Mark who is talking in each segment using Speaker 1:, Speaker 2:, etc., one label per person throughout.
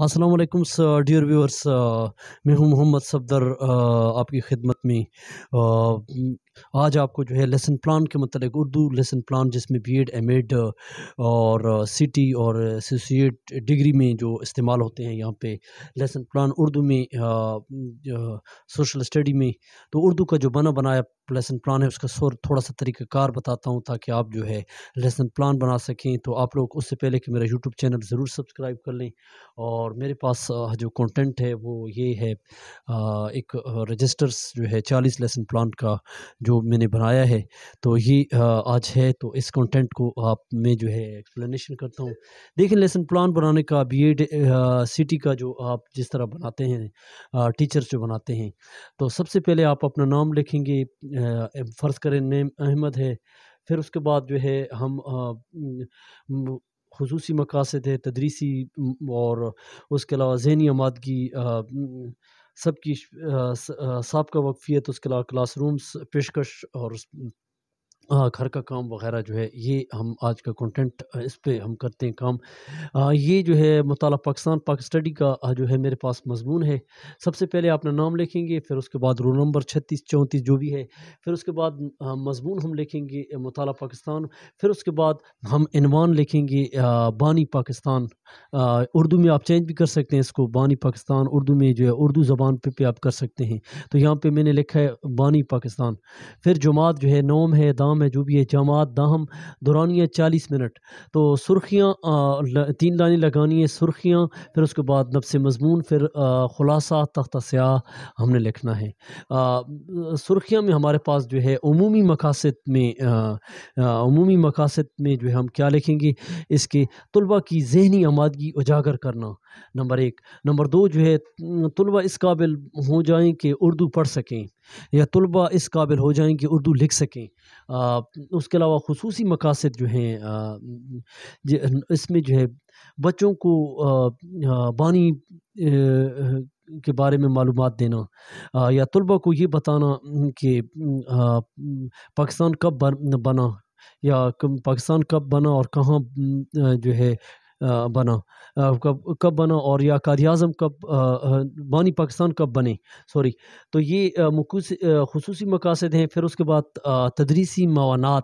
Speaker 1: السلام علیکم dear viewers, میں ہوں محمد صفدر آپ کی خدمت میں۔ آج آپ کو جو ہے لیسن پلان کے متعلق اردو لیسن پلان، جس میں بی ایڈ ایم ایڈ اور سی ٹی اور ایسوسیٹ ڈگری میں جو استعمال ہوتے ہیں، یہاں پہ لیسن پلان اردو میں سوشل اسٹڈی میں، تو اردو کا جو بنایا لیسن پلان ہے، اس کا تھوڑا سا طریقہ کار بتاتا ہوں تاکہ آپ جو ہے لیسن پلان بنا سکیں۔ تو آپ لوگ اس سے پہلے کہ میرا یوٹیوب چینل ضرور سبسکرائب کر لیں، اور میرے پاس جو کنٹینٹ ہے وہ یہ ہے، ایک رجسٹرز جو ہے 40 لیسن پلان کا جو میں نے بنایا ہے، تو یہ آج ہے۔ تو اس کنٹینٹ کو آپ میں جو ہے ایکسپلینیشن کرتا ہوں۔ دیکھیں، لیسن پلان بنانے کا بی ایڈ سی ٹی کا جو آپ جس طرح بناتے ہیں، ٹیچرز جو بناتے ہیں، تو سب سے پہلے آپ اپنا نام لکھیں گے۔ فرض کریں نیم احمد ہے، پھر اس کے بعد جو ہے ہم خصوصی مقاصد ہے، تدریسی، اور اس کے علاوہ ذہنی آمادگی، سب کی سابقہ وقفیت، اس کے علاوہ کلاس رومز پیشکش، اور گھر کا کام وغیرہ جو ہے، یہ ہم آج کا کنٹینٹ اس پہ ہم کرتے ہیں کام۔ یہ جو ہے مطالعہ پاک اسٹڈی کا جو ہے میرے پاس مضمون ہے۔ سب سے پہلے اپنا نام لکھیں گے، پھر اس کے بعد رول نمبر 36 34 جو بھی ہے، پھر اس کے بعد مضمون ہم لکھیں گے مطالعہ پاکستان، پھر اس کے بعد ہم عنوان لکھیں گے بانی پاکستان۔ اردو میں آپ چینج بھی کر سکتے ہیں اس کو، بانی پاکستان اردو میں جو ہے اردو زبان پہ آپ کر سکتے ہیں، تو یہاں پہ میں نے لکھا ہے بانی پاکستان۔ پھر جماعت جو ہے، نوم ہے، دام ہے، جو بھی ہے، جماعت داہم دورانیہ 40 منٹ، تو سرخیاں 3 لائنیں لگانی ہے، سرخیاں، پھر اس کے بعد نفس مضمون، پھر خلاصہ تختہ سیاہ ہم نے لکھنا ہے۔ سرخیاں میں ہمارے پاس جو ہے عمومی مقاصد میں جو ہے ہم کیا لکھیں گے، اس کے طلبہ کی ذہنی آمادگی اجاگر کرنا، نمبر 1۔ نمبر 2 جو ہے طلبہ اس قابل ہو جائیں کہ اردو پڑھ سکیں، یا طلبہ اس قابل ہو جائیں کہ اردو لکھ سکیں۔ اس کے علاوہ خصوصی مقاصد جو ہیں، اس میں جو ہے بچوں کو بانی کے بارے میں معلومات دینا، یا طلبہ کو یہ بتانا کہ پاکستان کب بنا، یا پاکستان کب بنا اور کہاں جو ہے بنا، کب بنا، اور یا قائد اعظم کب بانی پاکستان کب بنے، سوری۔ تو یہ خصوصی مقاصد ہیں۔ پھر اس کے بعد تدریسی معاونات،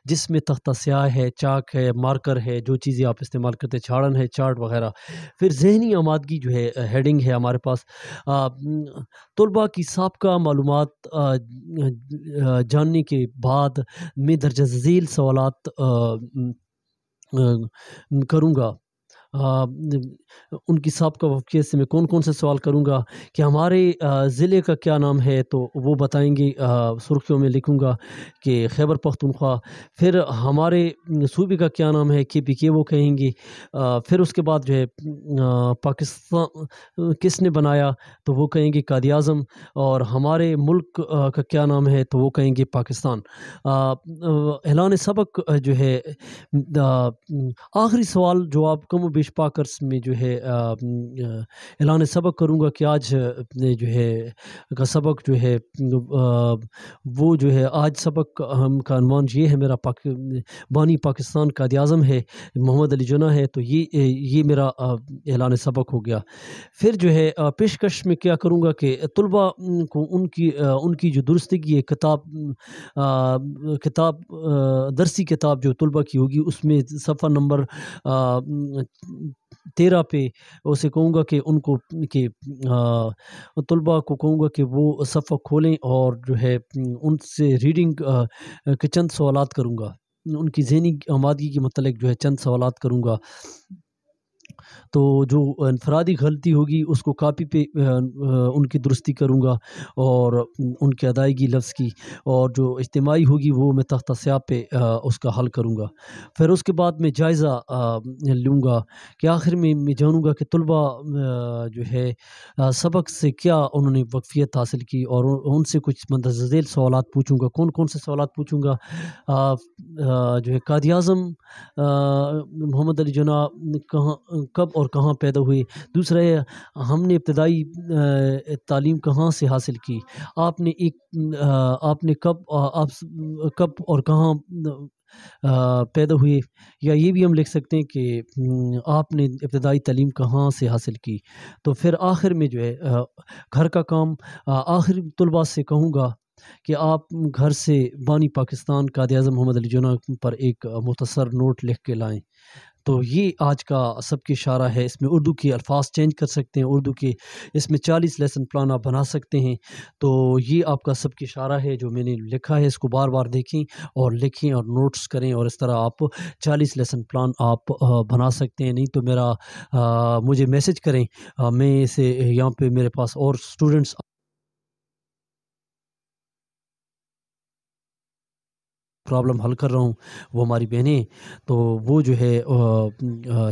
Speaker 1: جس میں تختہ سیاہ ہے، چاک ہے، مارکر ہے، جو چیزیں آپ استعمال کرتے ہیں، چھاڑن ہے، چارٹ وغیرہ۔ پھر ذہنی آمادگی جو ہے، ہیڈنگ ہے ہمارے پاس، طلباء کی سابقہ معلومات جاننے کے بعد میں درجہ ذیل سوالات کروں گا۔ ان کی سابقہ وقفیت سے میں کون کون سے سوال کروں گا کہ ہمارے ضلع کا کیا نام ہے، تو وہ بتائیں گے، سرخیوں میں لکھوں گا کہ خیبر پختونخوا۔ پھر ہمارے صوبے کا کیا نام ہے، کے پی کے، وہ کہیں گے۔ پھر اس کے بعد جو ہے پاکستان کس نے بنایا، تو وہ کہیں گے قائد اعظم۔ اور ہمارے ملک کا کیا نام ہے، تو وہ کہیں گے پاکستان۔ اعلان سبق جو ہے، آخری سوال جو آپ کم و بیش پاکرس میں جو ہے اعلان سبق کروں گا کہ آج جو ہے کا سبق جو ہے، وہ جو ہے آج سبق ہم کا عنوان یہ ہے، میرا بانی پاکستان قائد اعظم ہے، محمد علی جناح ہے، تو یہ میرا اعلان سبق ہو گیا۔ پھر جو ہے پیشکش میں کیا کروں گا کہ طلباء کو ان کی جو درستگی ہے، کتاب درسی کتاب جو طلباء کی ہوگی، اس میں صفحہ نمبر 13 پہ اسے کہوں گا کہ ان کو کہ طلباء کو کہوں گا کہ وہ صفحہ کھولیں، اور جو ہے ان سے ریڈنگ کے چند سوالات کروں گا، ان کی ذہنی آمادگی کے متعلق جو ہے چند سوالات کروں گا۔ تو جو انفرادی غلطی ہوگی اس کو کاپی پہ ان کی درستی کروں گا، اور ان کی ادائیگی لفظ کی، اور جو اجتماعی ہوگی وہ میں تختہ سیاہ پہ اس کا حل کروں گا۔ پھر اس کے بعد میں جائزہ لوں گا کہ آخر میں جانوں گا کہ طلباء جو ہے سبق سے کیا انہوں نے وقفیت حاصل کی، اور ان سے کچھ مندرجہ ذیل سوالات پوچھوں گا۔ کون کون سے سوالات پوچھوں گا؟ جو ہے قائد اعظم محمد علی جناح کب اور کہاں پیدا ہوئے؟ دوسرا ہے ہم نے ابتدائی تعلیم کہاں سے حاصل کی؟ آپ نے کب اور کہاں پیدا ہوئے، یا یہ بھی ہم لکھ سکتے ہیں کہ آپ نے ابتدائی تعلیم کہاں سے حاصل کی۔ تو پھر آخر میں جو ہے گھر کا کام، آخر طلباء سے کہوں گا کہ آپ گھر سے بانی پاکستان قائد اعظم محمد علی جناح پر ایک مختصر نوٹ لکھ کے لائیں۔ تو یہ آج کا سب کی اشارہ ہے۔ اس میں اردو کے الفاظ چینج کر سکتے ہیں، اردو کے اس میں 40 لیسن پلان آپ بنا سکتے ہیں۔ تو یہ آپ کا سب کی اشارہ ہے جو میں نے لکھا ہے، اس کو بار بار دیکھیں اور لکھیں اور نوٹس کریں، اور اس طرح آپ 40 لیسن پلان آپ بنا سکتے ہیں۔ نہیں تو مجھے میسج کریں، میں اسے یہاں پہ میرے پاس اور اسٹوڈنٹس پرابلم حل کر رہا ہوں، وہ ہماری بہنیں، تو وہ جو ہے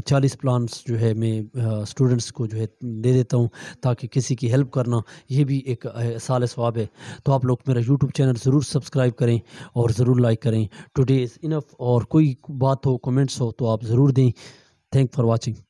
Speaker 1: 40 پلانس جو ہے میں اسٹوڈنٹس کو جو ہے دے دیتا ہوں، تاکہ کسی کی ہیلپ کرنا یہ بھی ایک احسال ثواب ہے۔ تو آپ لوگ میرا یوٹیوب چینل ضرور سبسکرائب کریں اور ضرور لائک کریں۔ ٹوڈے از انف، اور کوئی بات ہو، کمنٹس ہو تو آپ ضرور دیں۔ Thank for watching.